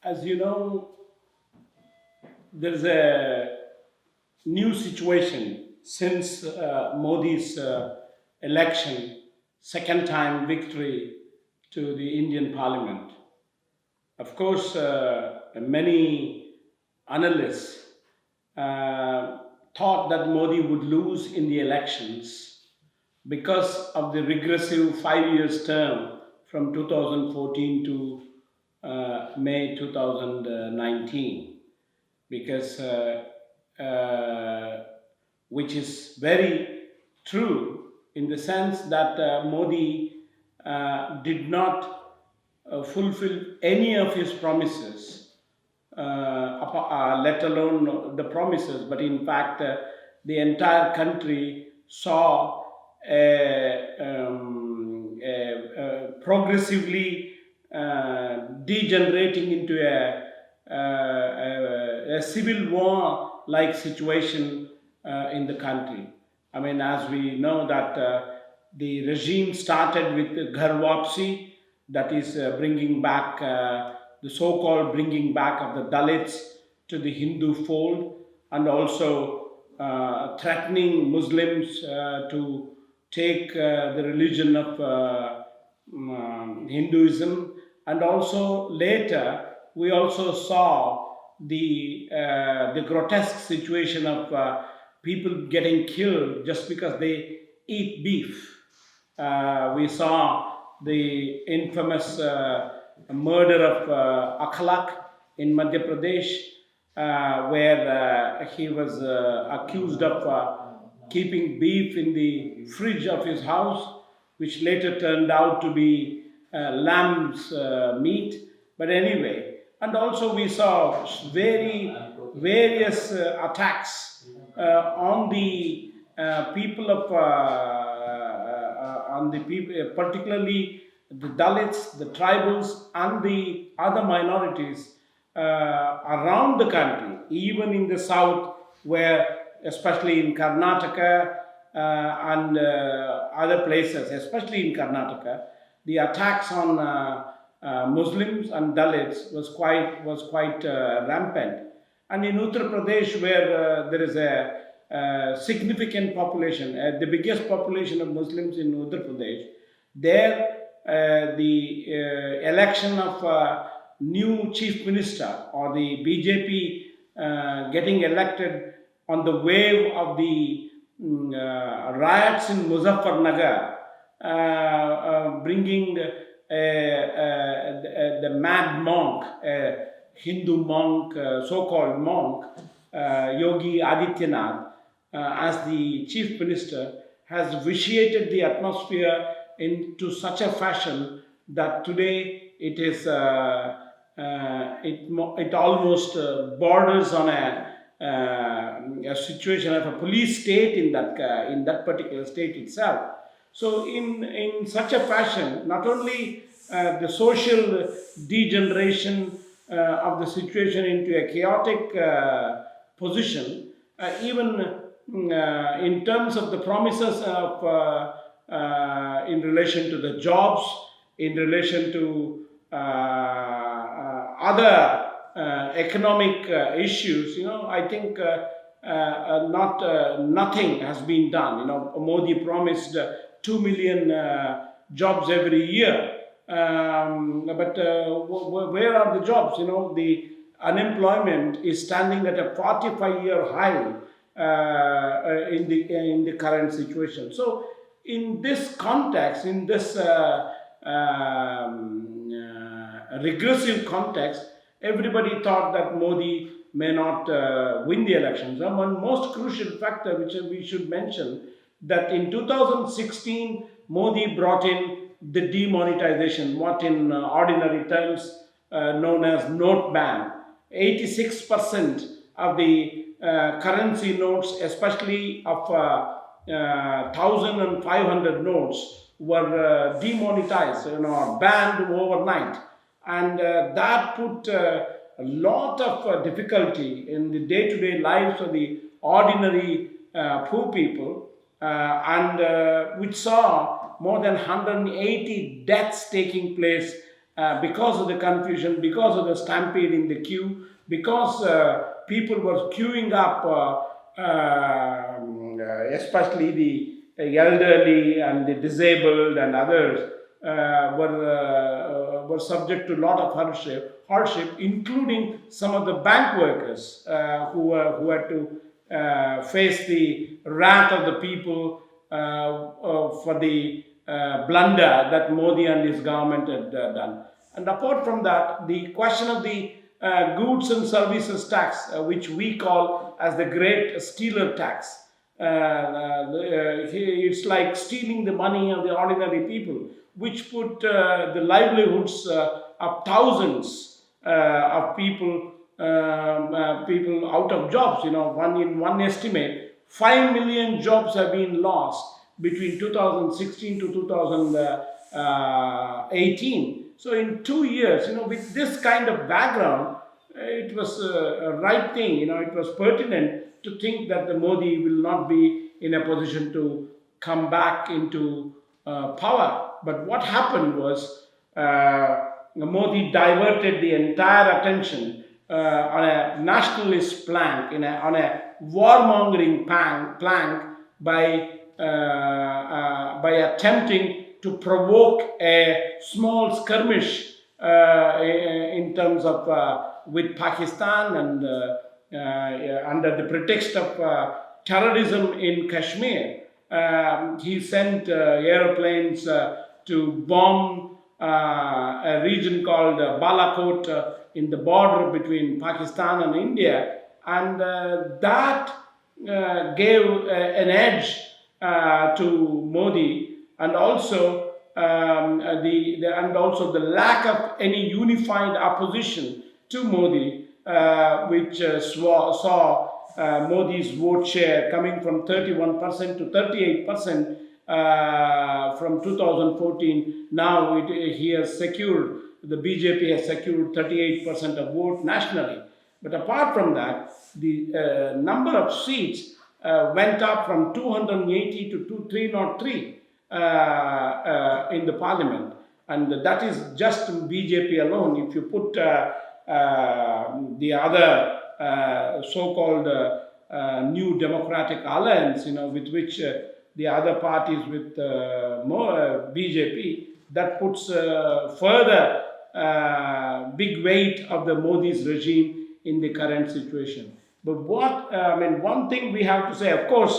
As you know, there's a new situation since Modi's election, second time victory to the Indian Parliament. Of course, many analysts thought that Modi would lose in the elections because of the regressive 5 years term from 2014 to May 2019, because which is very true in the sense that Modi did not fulfill any of his promises, let alone the promises, but in fact, the entire country saw progressively degenerating into a civil war like situation in the country. I mean, as we know that the regime started with Ghar Wapsi, that is bringing back the so-called bringing back of the Dalits to the Hindu fold, and also threatening Muslims to take the religion of Hinduism. And also later we also saw the grotesque situation of people getting killed just because they eat beef. We saw the infamous murder of Akhlaq in Madhya Pradesh, where he was accused of keeping beef in the fridge of his house, which later turned out to be lamb's meat. But anyway, and also we saw various attacks on the people of on the people, particularly the Dalits, the tribals, and the other minorities around the country, even in the south, where especially in Karnataka and other places, especially in Karnataka, the attacks on Muslims and Dalits was quite rampant. And in Uttar Pradesh, where there is a significant population, the biggest population of Muslims in Uttar Pradesh, there the election of new chief minister, or the BJP getting elected on the wave of the riots in Muzaffarnagar, bringing the mad monk, Hindu monk, so-called monk, Yogi Adityanath, as the chief minister, has vitiated the atmosphere into such a fashion that today it is it almost borders on a situation of a police state in that particular state itself. So in such a fashion, not only the social degeneration of the situation into a chaotic position, even in terms of the promises of in relation to the jobs, in relation to other economic issues, I think nothing has been done. Modi promised 2 million jobs every year, but where are the jobs? The unemployment is standing at a 45-year high in the current situation. So, in this context, in this regressive context, everybody thought that Modi may not win the elections. And one most crucial factor which we should mention, that in 2016 Modi brought in the demonetization, what in ordinary terms known as note ban. 86% of the currency notes, especially of 1,000 and 500 notes, were demonetized, banned overnight, and that put a lot of difficulty in the day-to-day lives of the ordinary poor people, and which saw more than 180 deaths taking place because of the confusion, because of the stampede in the queue, because people were queuing up, especially the elderly and the disabled and others were subject to a lot of hardship, including some of the bank workers who had to face the wrath of the people for the blunder that Modi and his government had done. And apart from that, the question of the goods and services tax, which we call as the great stealer tax, it's like stealing the money of the ordinary people, which put the livelihoods of thousands of people out of jobs. In one estimate, 5 million jobs have been lost between 2016 to 2018. So in 2 years, with this kind of background, it was a right thing. It was pertinent to think that the Modi will not be in a position to come back into power. But what happened was Modi diverted the entire attention on a nationalist plank, on a warmongering plank by attempting to provoke a small skirmish in terms of with Pakistan and under the pretext of terrorism in Kashmir. He sent airplanes to bomb a region called Balakot in the border between Pakistan and India, and that gave an edge to Modi, and also the lack of any unified opposition to Modi, which saw Modi's vote share coming from 31% to 38% from 2014. Now he has secured, the BJP has secured 38% of vote nationally. But apart from that, the number of seats went up from 280 to 303 in the parliament. And that is just BJP alone. If you put the other so-called New Democratic Alliance, with which the other parties with BJP, that puts further big weight of the Modi's regime in the current situation. But one thing we have to say, of course,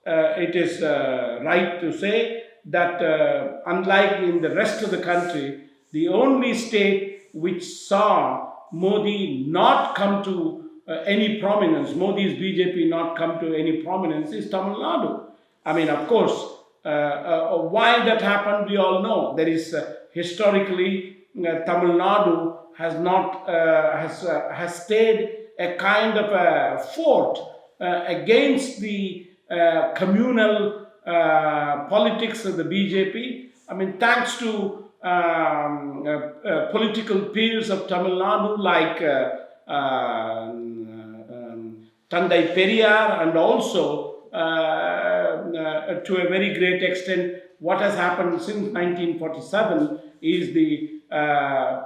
it is right to say that unlike in the rest of the country, the only state which saw Modi not come to any prominence, Modi's BJP not come to any prominence, is Tamil Nadu. Of course, why that happened, we all know. There is historically Tamil Nadu has stayed a kind of a fort against the communal politics of the BJP. Thanks to political peers of Tamil Nadu like Tandai Periyar, and also to a very great extent, what has happened since 1947 is the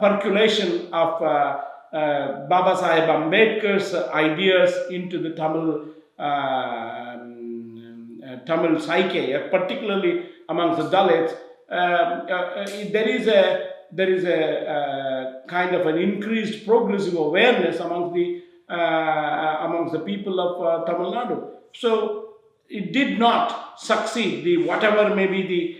percolation of Baba Saheb Ambedkar's ideas into the Tamil psyche, particularly amongst the Dalits. There is a kind of an increased progressive awareness amongst the people of Tamil Nadu. So it did not succeed. Whatever may be the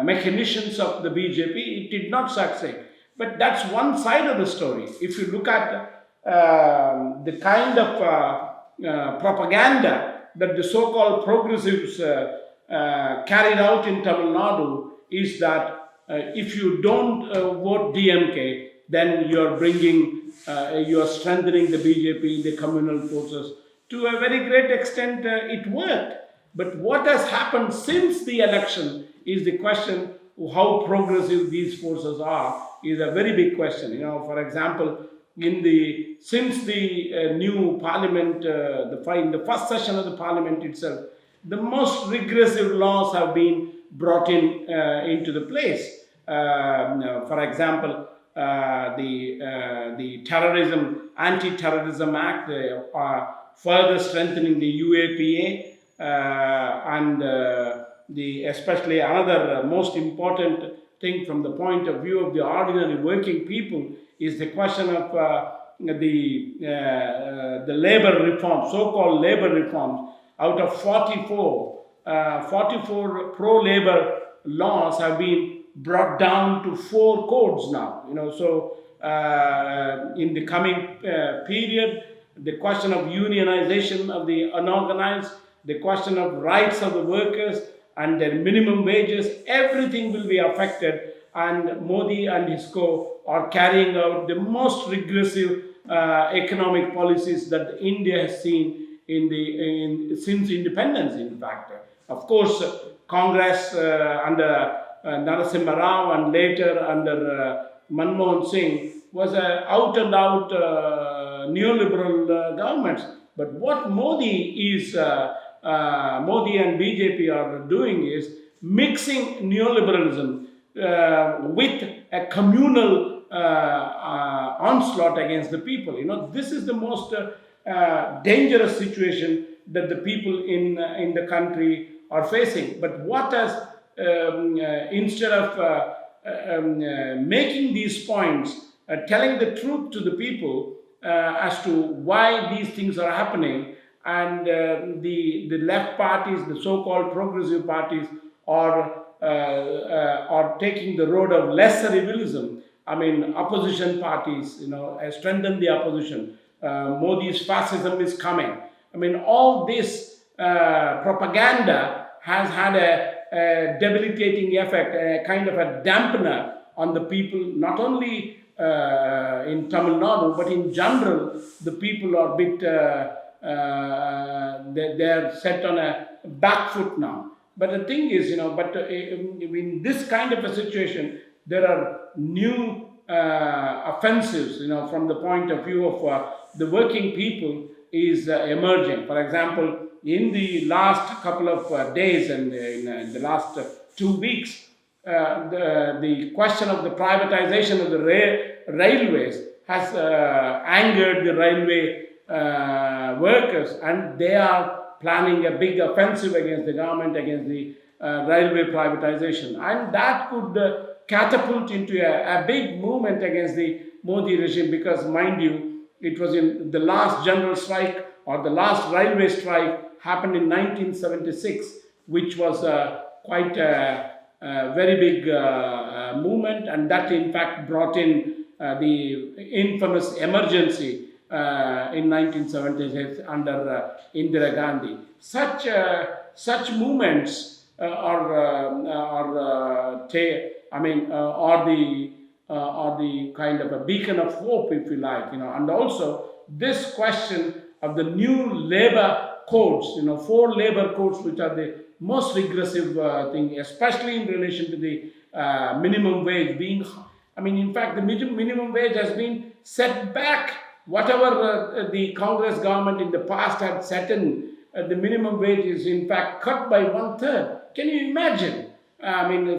machinations of the BJP, it did not succeed. But that's one side of the story. If you look at the kind of propaganda that the so-called progressives carried out in Tamil Nadu, is that if you don't vote DMK, then you are strengthening the BJP, the communal forces. To a very great extent, it worked. But what has happened since the election is the question: how progressive these forces are is a very big question. For example, since the new parliament, in the first session of the parliament itself, the most regressive laws have been brought into the place. For example, the terrorism, Anti-Terrorism Act, further strengthening the UAPA, and the especially another most important thing from the point of view of the ordinary working people is the question of the labor reforms, so-called labor reforms. Out of 44 pro-labor laws have been brought down to 4 codes now. So in the coming period, the question of unionization of the unorganized, the question of rights of the workers and their minimum wages, everything will be affected. And Modi and his co are carrying out the most regressive economic policies that India has seen since independence. In fact, of course, Congress under Narasimha Rao and later under Manmohan Singh was an out-and-out neoliberal governments. But what Modi and BJP are doing is mixing neoliberalism with a communal onslaught against the people. This is the most dangerous situation that the people in the country are facing. But what has instead of making these points, telling the truth to the people as to why these things are happening, and the left parties, the so-called progressive parties, are taking the road of lesser evilism. I mean, opposition parties, strengthen the opposition. Modi's fascism is coming. I mean, all this propaganda has had a debilitating effect, a kind of a dampener on the people, not only in Tamil Nadu, but in general, the people are a bit, they're set on a back foot now. But the thing is, in this kind of a situation, there are new offensives, from the point of view of the working people is emerging. For example, in the last couple of days and in the last 2 weeks, the question of the privatization of the railways has angered the railway workers, and they are planning a big offensive against the government, against the railway privatization. And that could catapult into a big movement against the Modi regime, because, mind you, it was in the last general strike, or the last railway strike happened in 1976, which was quite a very big movement, and that in fact brought in the infamous emergency in 1976 under Indira Gandhi. Such movements are the kind of a beacon of hope, if you like, and also this question of the new labor codes, 4 labor codes, which are the most regressive thing, especially in relation to the minimum wage being, in fact, the minimum wage has been set back. Whatever the Congress government in the past had set in, the minimum wage is in fact cut by 1/3. Can you imagine?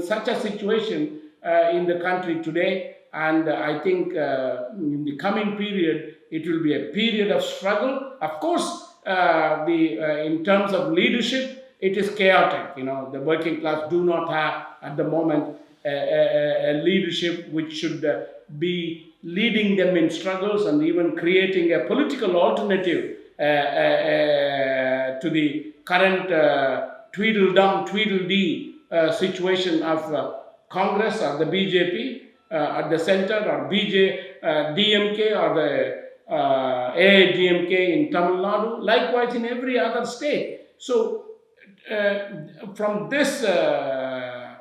Such a situation in the country today, and I think in the coming period, it will be a period of struggle. Of course, in terms of leadership, it is chaotic. The working class do not have at the moment a leadership which should be leading them in struggles and even creating a political alternative to the current Tweedledum, Tweedledee situation of Congress or the BJP at the center, or DMK or the AIDMK in Tamil Nadu, likewise in every other state. So from this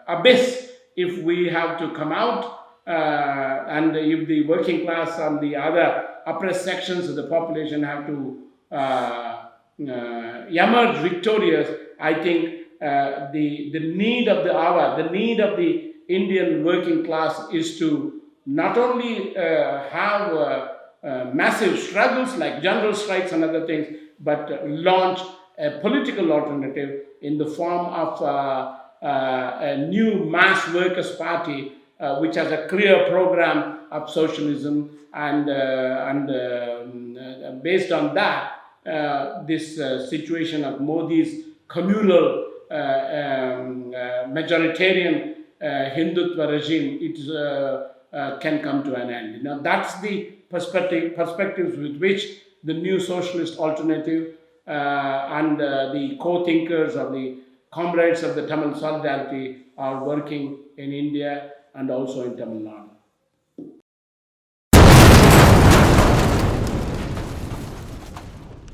abyss, if we have to come out, and if the working class and the other oppressed sections of the population have to emerge victorious, I think the need of the hour, the need of the Indian working class is to not only have massive struggles like general strikes and other things, but launch a political alternative in the form of a new mass workers' party which has a clear program of socialism, and based on that, this situation of Modi's communal majoritarian Hindutva regime, can come to an end. Now that's the perspectives with which the new socialist alternative and the co-thinkers of the comrades of the Tamil Solidarity are working in India and also in Tamil Nadu.